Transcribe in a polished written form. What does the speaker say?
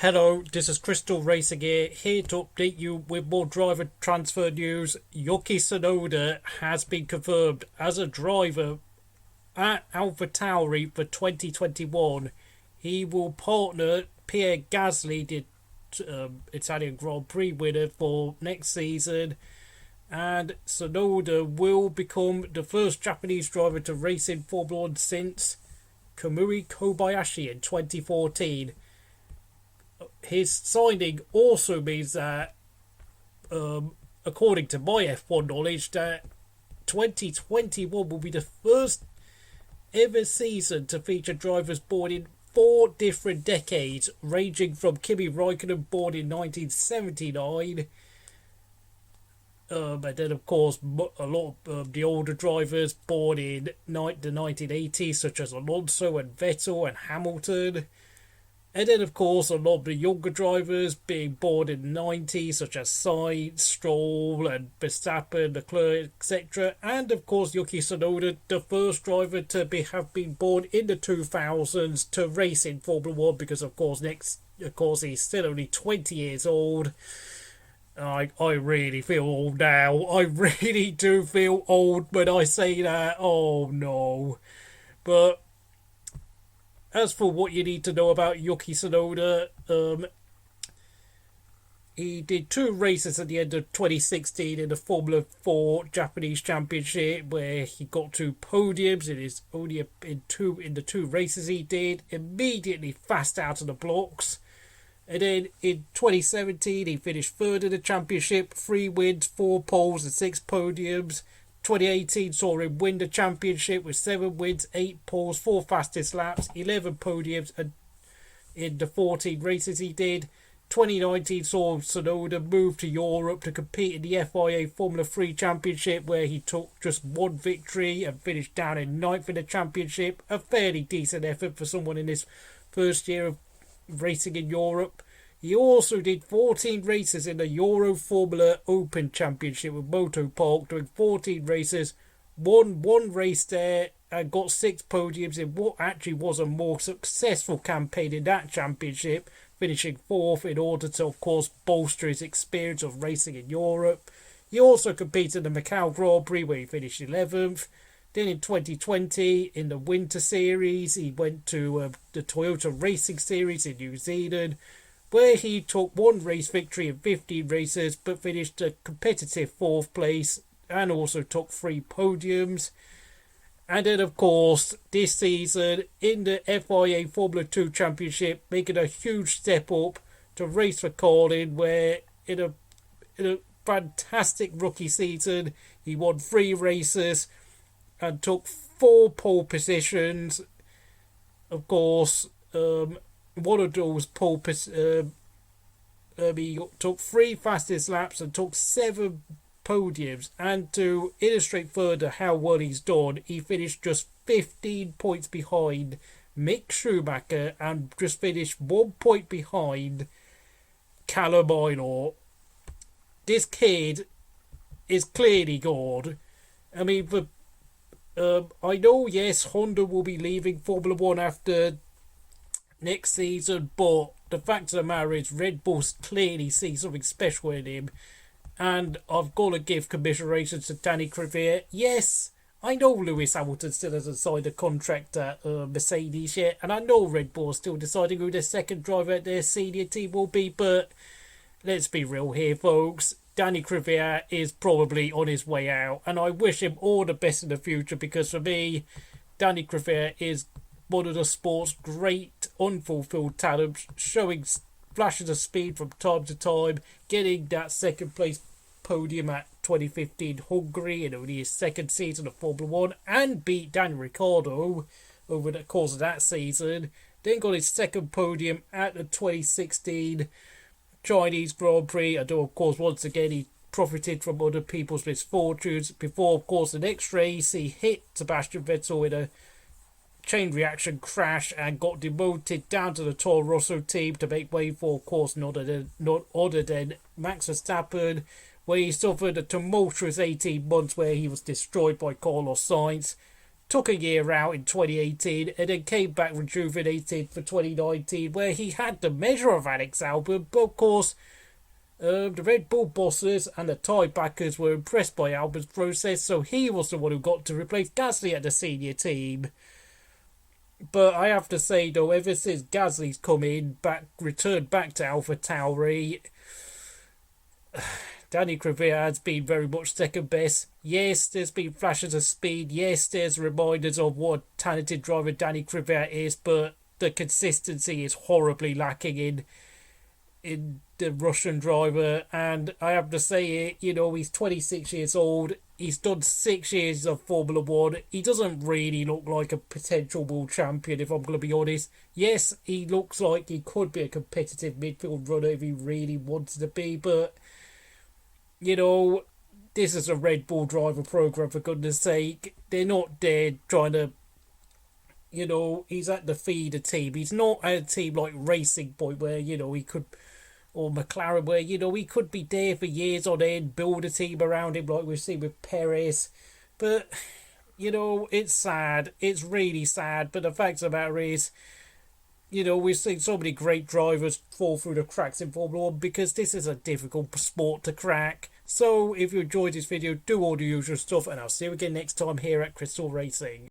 Hello, this is Crystal Racing here to update you with more driver transfer news. Yuki Tsunoda has been confirmed as a driver at AlphaTauri for 2021. He will partner Pierre Gasly, the Italian Grand Prix winner, for next season. And Tsunoda will become the first Japanese driver to race in Formula 1 since Kamui Kobayashi in 2014. His signing also means that, according to my F1 knowledge, that 2021 will be the first ever season to feature drivers born in 4 different decades, ranging from Kimi Raikkonen, born in 1979, and then of course a lot of the older drivers born in the 1980s, such as Alonso and Vettel and Hamilton. And then, of course, a lot of the younger drivers being born in the 90s, such as Sainz, Stroll, and Verstappen, Leclerc, etc. And, of course, Yuki Tsunoda, the first driver to have been born in the 2000s to race in Formula 1, because, of course, he's still only 20 years old. I really feel old now. I really do feel old when I say that. Oh, no. But as for what you need to know about Yuki Tsunoda, he did 2 races at the end of 2016 in the Formula 4 Japanese Championship, where he got 2 podiums. It is only in the 2 races he did. Immediately fast out of the blocks. And then in 2017, he finished 3rd in the championship, 3 wins, 4 poles, and 6 podiums. 2018 saw him win the championship with 7 wins, 8 poles, 4 fastest laps, 11 podiums and in the 14 races he did. 2019 saw Tsunoda move to Europe to compete in the FIA Formula 3 Championship, where he took just 1 victory and finished down in 9th in the championship. A fairly decent effort for someone in his first year of racing in Europe. He also did 14 races in the Euro Formula Open Championship with Motopark, doing 14 races, won 1 race there, and got 6 podiums in what actually was a more successful campaign in that championship, finishing 4th in order to, of course, bolster his experience of racing in Europe. He also competed in the Macau Grand Prix, where he finished 11th. Then in 2020, in the Winter Series, he went to the Toyota Racing Series in New Zealand, where he took 1 race victory in 15 races, but finished a competitive 4th place, and also took 3 podiums. And then, of course, this season, in the FIA Formula 2 Championship, making a huge step up to race for Carlin, where in a fantastic rookie season, he won 3 races and took 4 pole positions. Of course, one of those he took 3 fastest laps and took 7 podiums. And to illustrate further how well he's done, he finished just 15 points behind Mick Schumacher and just finished 1 point behind Callum Minor. This kid is clearly good. I mean, I know, yes, Honda will be leaving Formula 1 after next season, but the fact of the matter is Red Bull clearly see something special in him, and I've got to give commiserations to Daniil Kvyat. Yes, I know Lewis Hamilton still hasn't signed a contract at Mercedes yet, and I know Red Bull is still deciding who their second driver at their senior team will be, but let's be real here, folks. Daniil Kvyat is probably on his way out, and I wish him all the best in the future, because for me, Daniil Kvyat is one of the sport's great unfulfilled talents, showing flashes of speed from time to time, getting that 2nd place podium at 2015 Hungary in only his 2nd season of Formula 1, and beat Daniel Ricciardo over the course of that season. Then got his 2nd podium at the 2016 Chinese Grand Prix, and of course once again he profited from other people's misfortunes before, of course, the next race he hit Sebastian Vettel in a chain reaction crash and got demoted down to the Toro Rosso team to make way for, of course, not other than Max Verstappen, where he suffered a tumultuous 18 months where he was destroyed by Carlos Sainz. took a year out in 2018, and then came back rejuvenated for 2019, where he had the measure of Alex Albon, but of course, the Red Bull bosses and the tie backers were impressed by Albon's process, so he was the one who got to replace Gasly at the senior team. But I have to say, though, ever since Gasly's returned back to AlphaTauri, Daniil Kvyat has been very much second best. Yes, there's been flashes of speed. Yes, there's reminders of what a talented driver Daniil Kvyat is, but the consistency is horribly lacking in the Russian driver. And I have to say it, he's 26 years old. He's done 6 years of Formula One. He doesn't really look like a potential world champion, if I'm going to be honest. Yes, he looks like he could be a competitive midfield runner if he really wanted to be, but this is a Red Bull driver program, for goodness sake. They're not there trying to, he's at the feeder team. He's not at a team like Racing Point where, he could, or McLaren where, he could be there for years on end, build a team around him like we've seen with Perez. But, it's sad. It's really sad. But the fact of the matter is, we've seen so many great drivers fall through the cracks in Formula 1 because this is a difficult sport to crack. So if you enjoyed this video, do all the usual stuff, and I'll see you again next time here at Crystal Racing.